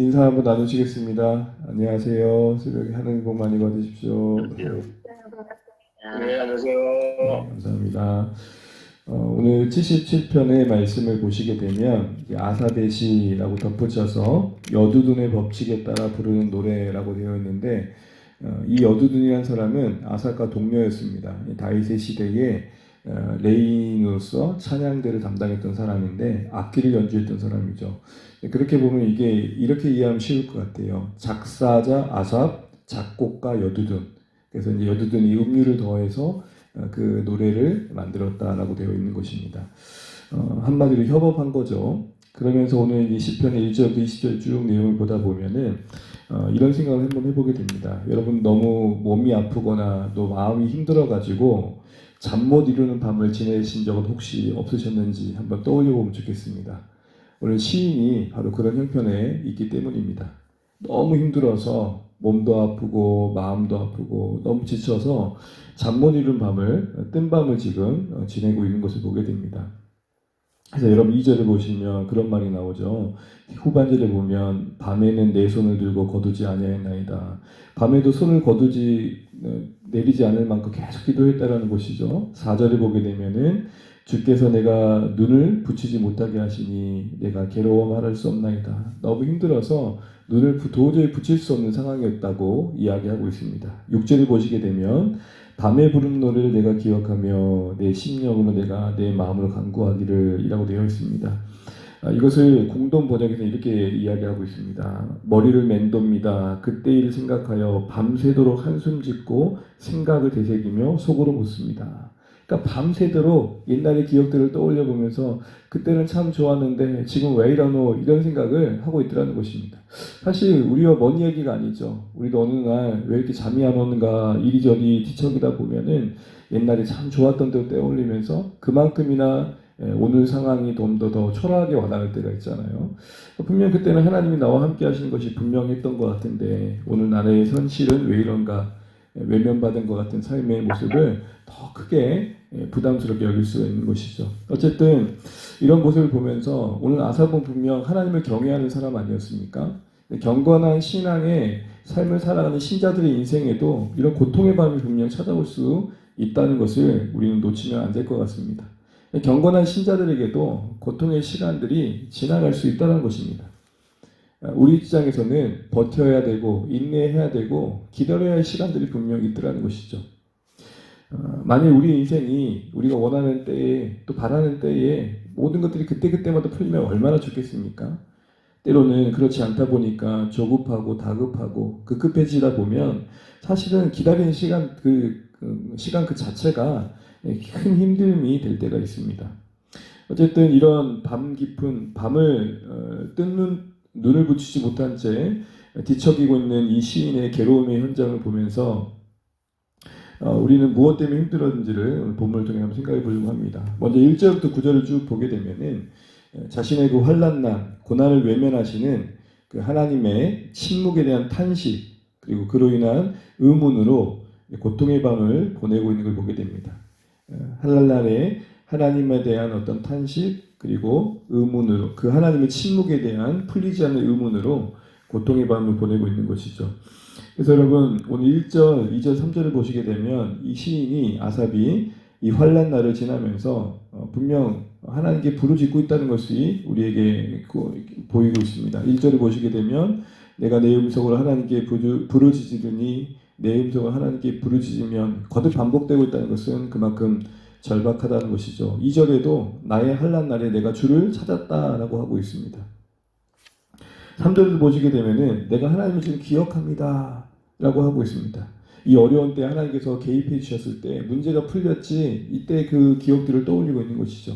인사 한번 나누시겠습니다. 안녕하세요. 새벽에 하늘 복 많이 받으십시오. 안녕하세요. 네, 안녕하세요. 네, 감사합니다. 오늘 77편의 말씀을 보시게 되면 아사데시라고 덧붙여서 여두둔의 법칙에 따라 부르는 노래라고 되어 있는데 이 여두둔이라는 사람은 아사가 동료였습니다. 다윗의 시대에 레인으로서 찬양대를 담당했던 사람인데 악기를 연주했던 사람이죠. 그렇게 보면 이게 이렇게 이해하면 쉬울 것 같아요. 작사자 아삽, 작곡가 여두둔. 그래서 이제 여두둔이 음률을 더해서 그 노래를 만들었다라고 되어 있는 것입니다. 한마디로 협업한 거죠. 그러면서 오늘 이 시편의 1절부터 20절 쭉 내용을 보다 보면은 이런 생각을 한번 해보게 됩니다. 여러분 너무 몸이 아프거나 또 마음이 힘들어가지고 잠 못 이루는 밤을 지내신 적은 혹시 없으셨는지 한번 떠올려 보면 좋겠습니다. 오늘 시인이 바로 그런 형편에 있기 때문입니다. 너무 힘들어서 몸도 아프고 마음도 아프고 너무 지쳐서 잠 못 이룬 밤을 뜬 밤을 지금 지내고 있는 것을 보게 됩니다. 그래서 여러분 2절을 보시면 그런 말이 나오죠. 후반절에 보면 밤에는 내 손을 들고 거두지 아니하였나이다. 밤에도 손을 내리지 않을 만큼 계속 기도했다라는 것이죠. 4절에 보게 되면은 주께서 내가 눈을 붙이지 못하게 하시니 내가 괴로워 말할 수 없나이다. 너무 힘들어서 눈을 도저히 붙일 수 없는 상황이었다고 이야기하고 있습니다. 6절을 보시게 되면 밤에 부른 노래를 내가 기억하며 내 심령으로 내가 내 마음으로 간구하기를 이라고 되어 있습니다. 이것을 공동 번역에서 이렇게 이야기하고 있습니다. 머리를 맨돕니다. 그때 일을 생각하여 밤새도록 한숨 짓고 생각을 되새기며 속으로 묻습니다. 그러니까 밤새도록 옛날의 기억들을 떠올려 보면서 그때는 참 좋았는데 지금 왜 이러노 이런 생각을 하고 있더라는 것입니다. 사실 우리와 먼 얘기가 아니죠. 우리도 어느 날 왜 이렇게 잠이 안 오는가 이리저리 뒤척이다 보면은 옛날에 참 좋았던 때를 떠올리면서 그만큼이나 오늘 상황이 좀 더 초라하게 와닿을 때가 있잖아요. 분명 그때는 하나님이 나와 함께 하시는 것이 분명했던 것 같은데 오늘 나의 현실은 왜 이런가 외면받은 것 같은 삶의 모습을 더 크게 부담스럽게 여길 수가 있는 것이죠. 어쨌든 이런 모습을 보면서 오늘 아삽은 분명 하나님을 경외하는 사람 아니었습니까? 경건한 신앙의 삶을 살아가는 신자들의 인생에도 이런 고통의 밤이 분명 찾아올 수 있다는 것을 우리는 놓치면 안 될 것 같습니다. 경건한 신자들에게도 고통의 시간들이 지나갈 수 있다는 것입니다. 우리 입장에서는 버텨야 되고 인내해야 되고 기다려야 할 시간들이 분명히 있더라는 것이죠. 만약 우리 인생이 우리가 원하는 때에 또 바라는 때에 모든 것들이 그때그때마다 풀리면 얼마나 좋겠습니까? 때로는 그렇지 않다 보니까 조급하고 다급하고 급급해지다 보면 사실은 기다리는 시간 시간 그 자체가 큰 힘듦이 될 때가 있습니다. 어쨌든 이런 밤 깊은 밤을 눈을 붙이지 못한 채 뒤척이고 있는 이 시인의 괴로움의 현장을 보면서 우리는 무엇 때문에 힘들었는지를 오늘 본문을 통해 한번 생각해 보려고 합니다. 먼저 1절부터 9절을 쭉 보게 되면은 자신의 그 환난난 고난을 외면하시는 그 하나님의 침묵에 대한 탄식 그리고 그로 인한 의문으로 고통의 밤을 보내고 있는 걸 보게 됩니다. 환난날에 하나님에 대한 어떤 탄식 그리고 의문으로 그 하나님의 침묵에 대한 풀리지 않는 의문으로 고통의 밤을 보내고 있는 것이죠. 그래서 여러분 오늘 1절, 2절, 3절을 보시게 되면 이 시인이 아삽이 이 환난 날을 지나면서 분명 하나님께 부르짖고 있다는 것이 우리에게 보이고 있습니다. 1절을 보시게 되면 내가 내 음성으로 하나님께 부르짖으니 내 음성을 하나님께 부르짖으면 거듭 반복되고 있다는 것은 그만큼 절박하다는 것이죠. 2절에도 나의 환난 날에 내가 주를 찾았다라고 하고 있습니다. 3절을 보시게 되면은 내가 하나님을 지금 기억합니다 라고 하고 있습니다. 이 어려운 때 하나님께서 개입해 주셨을 때 문제가 풀렸지 이때 그 기억들을 떠올리고 있는 것이죠.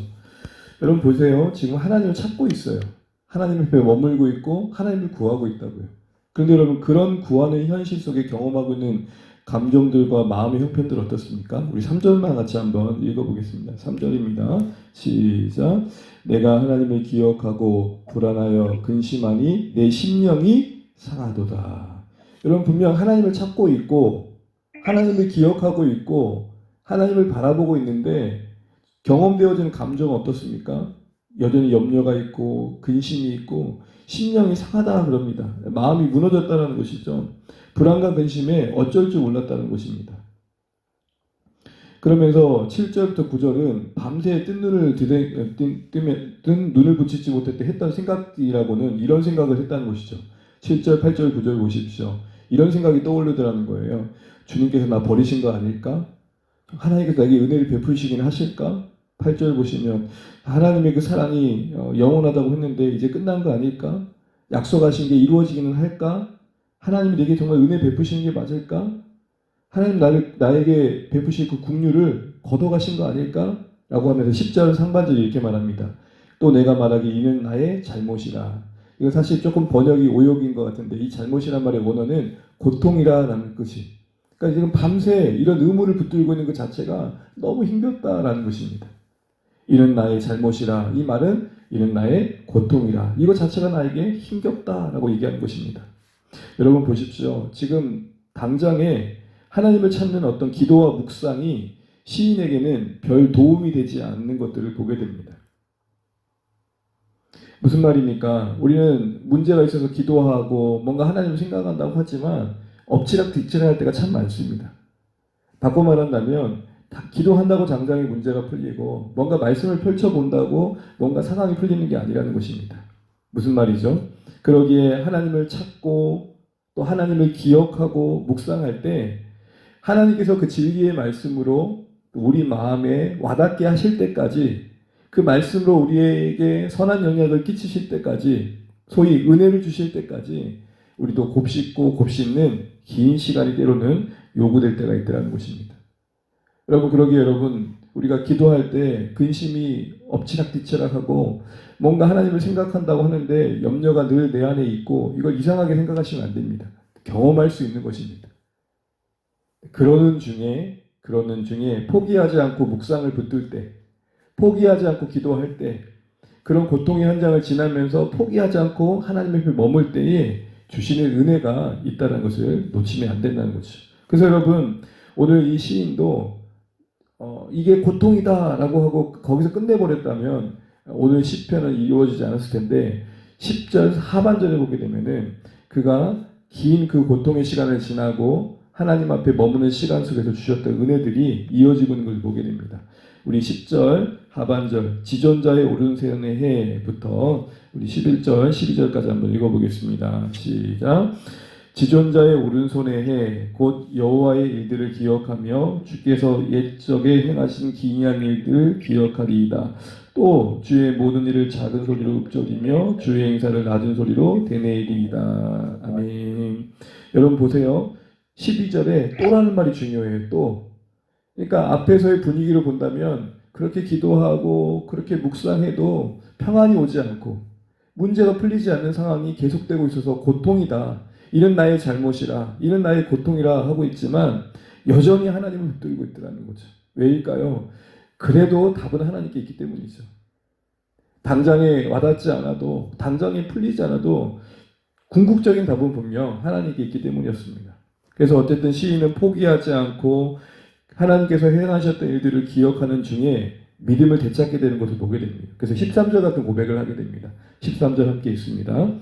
여러분 보세요. 지금 하나님을 찾고 있어요. 하나님 옆에 머물고 있고 하나님을 구하고 있다고요. 그런데 여러분 그런 구하는 현실 속에 경험하고 있는 감정들과 마음의 형편들 어떻습니까? 우리 3절만 같이 한번 읽어보겠습니다. 3절입니다. 시작. 내가 하나님을 기억하고 불안하여 근심하니 내 심령이 상하도다. 여러분 분명 하나님을 찾고 있고 하나님을 기억하고 있고 하나님을 바라보고 있는데 경험되어지는 감정은 어떻습니까? 여전히 염려가 있고 근심이 있고 심령이 상하다 그럽니다. 마음이 무너졌다는 것이죠. 불안과 근심에 어쩔 줄 몰랐다는 것입니다. 그러면서 7절부터 9절은 밤새 뜬 눈을 붙이지 못했대 했던 생각이라고는 이런 생각을 했다는 것이죠. 7절, 8절, 9절 보십시오. 이런 생각이 떠오르더라는 거예요. 주님께서 나 버리신 거 아닐까? 하나님께서 나에게 은혜를 베푸시긴 하실까? 8절 보시면 하나님의 그 사랑이 영원하다고 했는데 이제 끝난 거 아닐까? 약속하신 게 이루어지기는 할까? 하나님이 내게 정말 은혜 베푸시는 게 맞을까? 하나님 나에게 베푸실 그 국류를 걷어가신 거 아닐까? 라고 하면서 10절 상반절이 이렇게 말합니다. 또 내가 말하기 이는 나의 잘못이라. 이거 사실 조금 번역이 오역인 것 같은데 이 잘못이란 말의 원어는 고통이라는 것이. 그러니까 지금 밤새 이런 의무를 붙들고 있는 것 자체가 너무 힘겹다라는 것입니다. 이는 나의 잘못이라. 이 말은 이는 나의 고통이라. 이거 자체가 나에게 힘겹다라고 얘기하는 것입니다. 여러분 보십시오. 지금 당장에 하나님을 찾는 어떤 기도와 묵상이 시인에게는 별 도움이 되지 않는 것들을 보게 됩니다. 무슨 말입니까? 우리는 문제가 있어서 기도하고 뭔가 하나님을 생각한다고 하지만 엎치락뒤치락 할 때가 참 많습니다. 바꿔 말한다면 기도한다고 장장의 문제가 풀리고 뭔가 말씀을 펼쳐본다고 뭔가 상황이 풀리는 게 아니라는 것입니다. 무슨 말이죠? 그러기에 하나님을 찾고 또 하나님을 기억하고 묵상할 때 하나님께서 그 진리의 말씀으로 우리 마음에 와닿게 하실 때까지 그 말씀으로 우리에게 선한 영향을 끼치실 때까지 소위 은혜를 주실 때까지 우리도 곱씹고 곱씹는 긴 시간이 때로는 요구될 때가 있더라는 것입니다. 여러분 그러기에 여러분 우리가 기도할 때 근심이 엎치락뒤치락하고 뭔가 하나님을 생각한다고 하는데 염려가 늘 내 안에 있고 이걸 이상하게 생각하시면 안 됩니다. 경험할 수 있는 것입니다. 그러는 중에 포기하지 않고 묵상을 붙들 때, 포기하지 않고 기도할 때, 그런 고통의 현장을 지나면서 포기하지 않고 하나님 앞에 머물 때에 주시는 은혜가 있다는 것을 놓치면 안 된다는 거죠. 그래서 여러분 오늘 이 시인도 이게 고통이다라고 하고 거기서 끝내버렸다면 오늘 시편은 이루어지지 않았을 텐데 10절 하반절에 보게 되면은 그가 긴 그 고통의 시간을 지나고 하나님 앞에 머무는 시간 속에서 주셨던 은혜들이 이어지고 있는 걸 보게 됩니다. 우리 10절 하반절 지존자의 오른손의 해부터 우리 11절 12절까지 한번 읽어보겠습니다. 시작. 지존자의 오른손의 해 곧 여호와의 일들을 기억하며 주께서 옛적에 행하신 기이한 일들을 기억하리이다. 또 주의 모든 일을 작은 소리로 읊조리며 주의 행사를 낮은 소리로 되뇌이리이다. 아멘. 여러분 보세요. 12절에 또라는 말이 중요해요. 또. 그러니까 앞에서의 분위기로 본다면 그렇게 기도하고 그렇게 묵상해도 평안이 오지 않고 문제가 풀리지 않는 상황이 계속되고 있어서 고통이다. 이는 나의 잘못이라. 이는 나의 고통이라 하고 있지만 여전히 하나님을 붙들고 있더라는 거죠. 왜일까요? 그래도 답은 하나님께 있기 때문이죠. 당장에 와닿지 않아도 당장에 풀리지 않아도 궁극적인 답은 분명 하나님께 있기 때문이었습니다. 그래서 어쨌든 시인은 포기하지 않고 하나님께서 행하셨던 일들을 기억하는 중에 믿음을 되찾게 되는 것을 보게 됩니다. 그래서 13절 같은 고백을 하게 됩니다. 13절 함께 있습니다.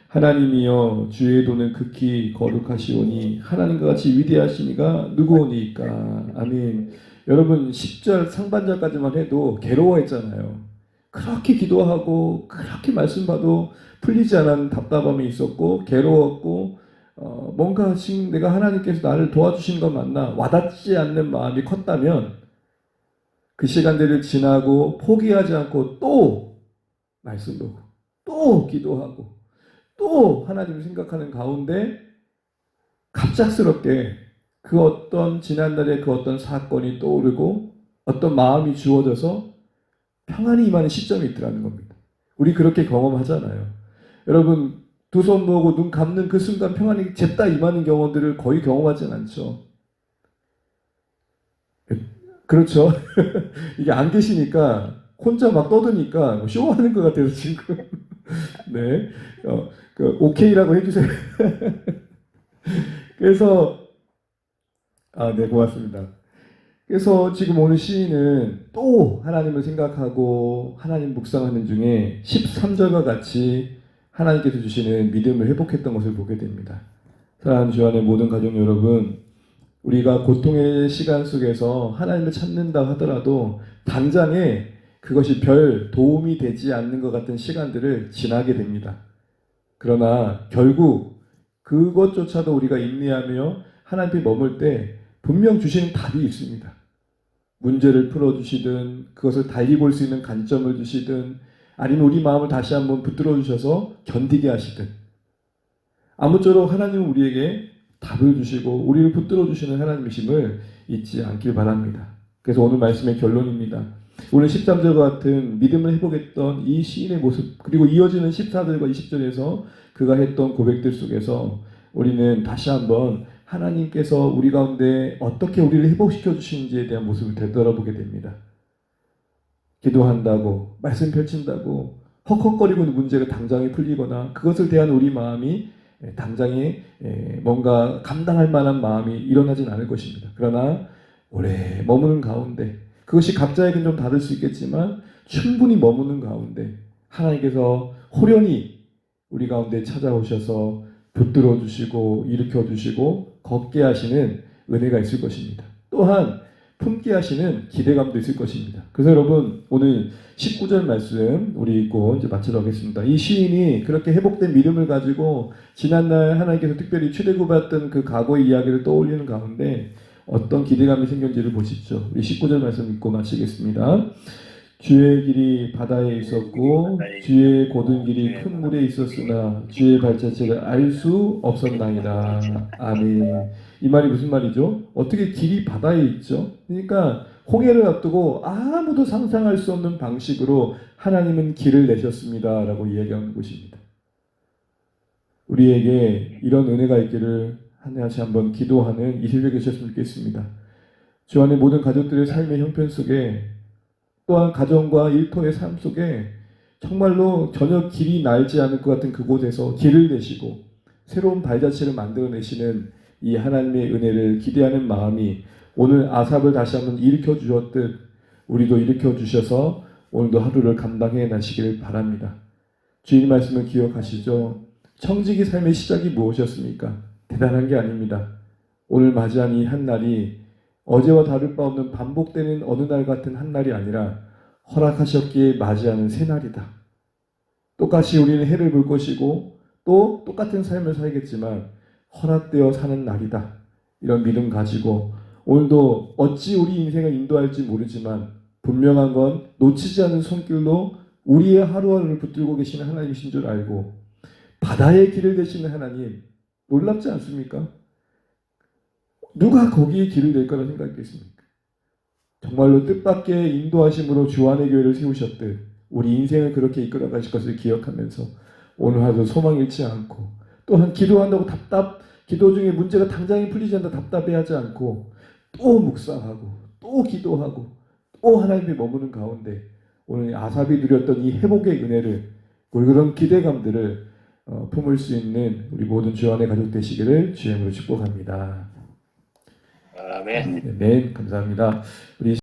하나님이여 주의 도는 극히 거룩하시오니 하나님과 같이 위대하시니가 누구오니까. 아멘. 여러분 10절 상반절까지만 해도 괴로워했잖아요. 그렇게 기도하고 그렇게 말씀 봐도 풀리지 않은 답답함이 있었고 괴로웠고 뭔가 지금 내가 하나님께서 나를 도와주신 것 맞나 와닿지 않는 마음이 컸다면 그 시간들을 지나고 포기하지 않고 또 말씀 보고 또 기도하고 또 하나님을 생각하는 가운데 갑작스럽게 그 어떤 지난날의 그 어떤 사건이 떠오르고 어떤 마음이 주어져서 평안이 임하는 시점이 있더라는 겁니다. 우리 그렇게 경험하잖아요. 여러분 두 손 모으고 눈 감는 그 순간 평안이 잽다 임하는 경험들을 거의 경험하지는 않죠. 그렇죠. 이게 안 계시니까 혼자 막 떠드니까 쇼하는 것 같아서 지금. 네, 오케이라고 해주세요. 그래서 네 고맙습니다. 그래서 지금 오늘 시인은 또 하나님을 생각하고 하나님 묵상하는 중에 13절과 같이 하나님께서 주시는 믿음을 회복했던 것을 보게 됩니다. 사랑하는 주 안의 모든 가족 여러분, 우리가 고통의 시간 속에서 하나님을 찾는다 하더라도 당장에 그것이 별 도움이 되지 않는 것 같은 시간들을 지나게 됩니다. 그러나 결국 그것조차도 우리가 인내하며 하나님 앞에 머물 때 분명 주시는 답이 있습니다. 문제를 풀어주시든 그것을 달리 볼 수 있는 관점을 주시든 아니면 우리 마음을 다시 한번 붙들어 주셔서 견디게 하시든 아무쪼록 하나님은 우리에게 답을 주시고 우리를 붙들어 주시는 하나님이심을 잊지 않길 바랍니다. 그래서 오늘 말씀의 결론입니다. 오늘 13절과 같은 믿음을 회복했던 이 시인의 모습 그리고 이어지는 14절과 20절에서 그가 했던 고백들 속에서 우리는 다시 한번 하나님께서 우리 가운데 어떻게 우리를 회복시켜 주시는지에 대한 모습을 되돌아보게 됩니다. 기도한다고 말씀 펼친다고 헉헉거리고 있는 문제가 당장에 풀리거나 그것을 대한 우리 마음이 당장에 뭔가 감당할 만한 마음이 일어나진 않을 것입니다. 그러나 오래 머무는 가운데 그것이 각자에겐 좀 다를 수 있겠지만 충분히 머무는 가운데 하나님께서 호련히 우리 가운데 찾아오셔서 붙들어 주시고 일으켜 주시고 걷게 하시는 은혜가 있을 것입니다. 또한 품게 하시는 기대감도 있을 것입니다. 그래서 여러분 오늘 19절 말씀 우리 읽고 이제 마치도록 하겠습니다. 이 시인이 그렇게 회복된 믿음을 가지고 지난날 하나님께서 특별히 출애굽했던 그 과거의 이야기를 떠올리는 가운데 어떤 기대감이 생겼는지를 보십시오. 우리 19절 말씀 읽고 마치겠습니다. 주의 길이 바다에 있었고 주의 고든 길이 큰 물에 있었으나 주의 발자취를 알 수 없었나이다. 아멘. 이 말이 무슨 말이죠? 어떻게 길이 바다에 있죠? 그러니까 홍해를 앞두고 아무도 상상할 수 없는 방식으로 하나님은 길을 내셨습니다. 라고 이야기하는 것입니다. 우리에게 이런 은혜가 있기를 다시 한번 기도하는 이 새벽에 주셨으면 좋겠습니다. 주 안의 모든 가족들의 삶의 형편 속에 또한 가정과 일터의 삶 속에 정말로 전혀 길이 날지 않을 것 같은 그곳에서 길을 내시고 새로운 발자취를 만들어내시는 이 하나님의 은혜를 기대하는 마음이 오늘 아삽을 다시 한번 일으켜 주셨듯 우리도 일으켜 주셔서 오늘도 하루를 감당해 나시기를 바랍니다. 주님 말씀을 기억하시죠? 청지기 삶의 시작이 무엇이었습니까? 대단한 게 아닙니다. 오늘 맞이한 이 한 날이 어제와 다를 바 없는 반복되는 어느 날 같은 한 날이 아니라 허락하셨기에 맞이하는 새날이다. 똑같이 우리는 해를 볼 것이고 또 똑같은 삶을 살겠지만 허락되어 사는 날이다. 이런 믿음 가지고 오늘도 어찌 우리 인생을 인도할지 모르지만 분명한 건 놓치지 않는 손길로 우리의 하루하루를 붙들고 계시는 하나님이신 줄 알고 바다의 길을 되시는 하나님 놀랍지 않습니까? 누가 거기에 길을 낼 거라 생각했겠습니까? 정말로 뜻밖의 인도하심으로 주 안의 교회를 세우셨듯 우리 인생을 그렇게 이끌어 가실 것을 기억하면서 오늘 하루 소망 잃지 않고 또한 기도한다고 기도 중에 문제가 당장에 풀리지 않는다 답답해하지 않고 또 묵상하고 또 기도하고 또 하나님이 머무는 가운데 오늘 아삽이 누렸던 이 회복의 은혜를 그런 기대감들을 품을 수 있는 우리 모든 주 안의 가족 되시기를 주님으로 축복합니다. 아멘. 네, 감사합니다. 우리